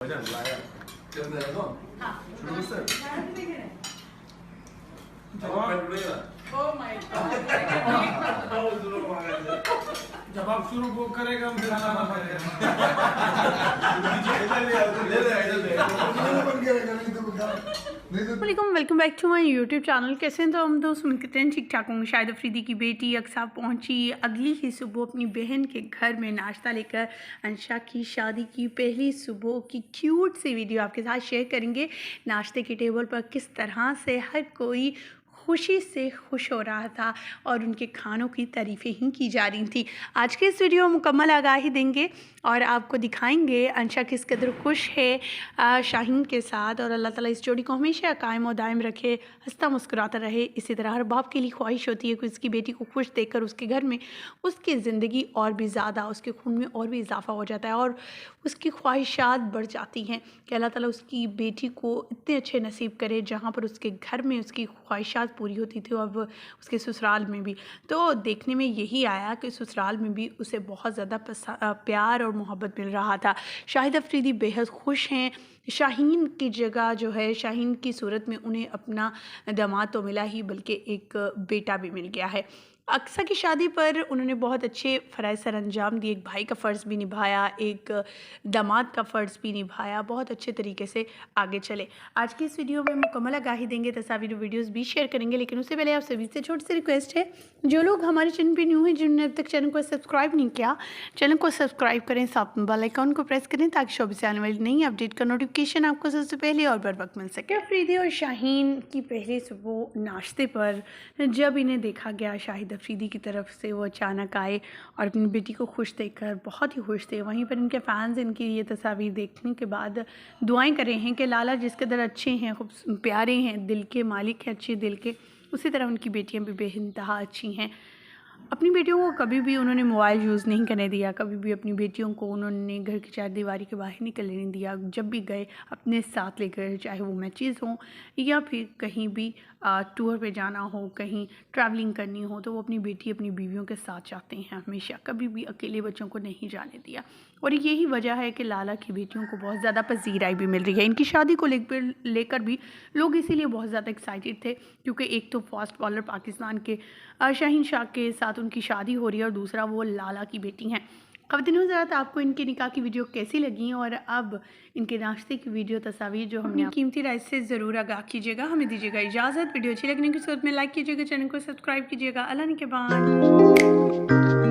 Hocam bayağı. Gönderelim o. Şunu göster. Tamam ben buraya ver. Oh my God. जब आप शुरू वो करेगा हम खाना बंद करेगा welcome back to my YouTube channel. कैसे हैं तो हम दोस्त उम्मीद करते हैं ठीक ठाक होंगे। शाहिद अफरीदी की बेटी अक्सा पहुंची अगली ही सुबह अपनी बहन के घर में नाश्ता लेकर। अंशा की शादी की पहली सुबह की क्यूट सी वीडियो आपके साथ शेयर करेंगे। नाश्ते के टेबल पर किस तरह से हर कोई खुशी से खुश हो रहा था और उनके खानों की तारीफ़ें ही की जा रही थी। आज के इस वीडियो में मुकम्मल आगाही देंगे और आपको दिखाएंगे अंशा किस कदर खुश है शाहीन के साथ। और अल्लाह ताला इस जोड़ी को हमेशा कायम और दायम रखे, हंसता मुस्कुराता रहे। इसी तरह हर बाप के लिए ख्वाहिश होती है कि उसकी बेटी को खुश देखकर उसके घर में उसकी ज़िंदगी और भी ज़्यादा, उसके खून में और भी इजाफ़ा हो जाता है और उसकी ख्वाहिशात बढ़ जाती हैं कि अल्लाह ताला उसकी बेटी को इतने अच्छे नसीब करे जहाँ पर उसके घर में उसकी ख्वाहिशात पूरी होती थी और अब उसके ससुराल में भी। तो देखने में यही आया कि ससुराल में भी उसे बहुत ज़्यादा प्यार और मोहब्बत मिल रहा था। शाहिद अफरीदी बेहद खुश हैं। शाहीन की जगह जो है, शाहीन की सूरत में उन्हें अपना दामाद तो मिला ही बल्कि एक बेटा भी मिल गया है। अक्सा की शादी पर उन्होंने बहुत अच्छे फ़राइज़ सर अंजाम दिए, एक भाई का फ़र्ज़ भी निभाया, एक दामाद का फ़र्ज़ भी निभाया, बहुत अच्छे तरीके से आगे चले। आज की इस वीडियो में मुकम्मल आगाही देंगे, तस्वीर वीडियोस भी शेयर करेंगे। लेकिन उससे पहले आप सभी से छोटी सी रिक्वेस्ट है, जो लोग हमारे चैनल पर न्यू हैं, जिन्होंने अब तक चैनल को सब्सक्राइब नहीं किया, चैनल को सब्सक्राइब करें, साथ में बेल आइकन को प्रेस करें ताकि शोबे से आने वाली नई अपडेट का नोटिफिकेशन आपको सबसे पहले और बर वक्त मिल सके। अफरीदी और शाहीन की पहली सुबह नाश्ते पर जब इन्हें देखा गया शाहिद अफरीदी की तरफ से, वो अचानक आए और अपनी बेटी को खुश देखकर बहुत ही खुश थे। वहीं पर इनके फैंस इनकी ये तस्वीर देखने के बाद दुआएं कर रहे हैं कि लाला जिस कदर अच्छे हैं, खूब प्यारे हैं, दिल के मालिक हैं, अच्छे दिल के, उसी तरह उनकी बेटियां भी बेइंतहा अच्छी हैं। अपनी बेटियों को कभी भी उन्होंने मोबाइल यूज़ नहीं करने दिया, कभी भी अपनी बेटियों को उन्होंने घर की चार दीवारी के बाहर निकलने नहीं दिया। जब भी गए अपने साथ लेकर, चाहे वो मैचेज़ हों या फिर कहीं भी टूर पे जाना हो, कहीं ट्रैवलिंग करनी हो, तो वो अपनी बेटी अपनी बीवियों के साथ जाते हैं हमेशा, कभी भी अकेले बच्चों को नहीं जाने दिया। और यही वजह है कि लाला की बेटियों को बहुत ज़्यादा पजीराई भी मिल रही है। इनकी शादी को लेकर भी लोग इसीलिए बहुत ज़्यादा एक्साइटेड थे क्योंकि एक तो फास्ट बॉलर पाकिस्तान के शाहीन शाह के साथ उनकी शादी हो रही है और दूसरा वो लाला की बेटी हैं। ख़वातीन हज़रात, आपको इनके निकाह की वीडियो कैसी लगी और अब इनके नाश्ते की वीडियो तस्वीर जो हमने कीमती राय से ज़रूर आगाह कीजिएगा। हमें दीजिएगा इजाज़त। वीडियो अच्छी लगने की सूरत में लाइक कीजिएगा, चैनल को सब्सक्राइब कीजिएगा। अल्लाह ने के बाद।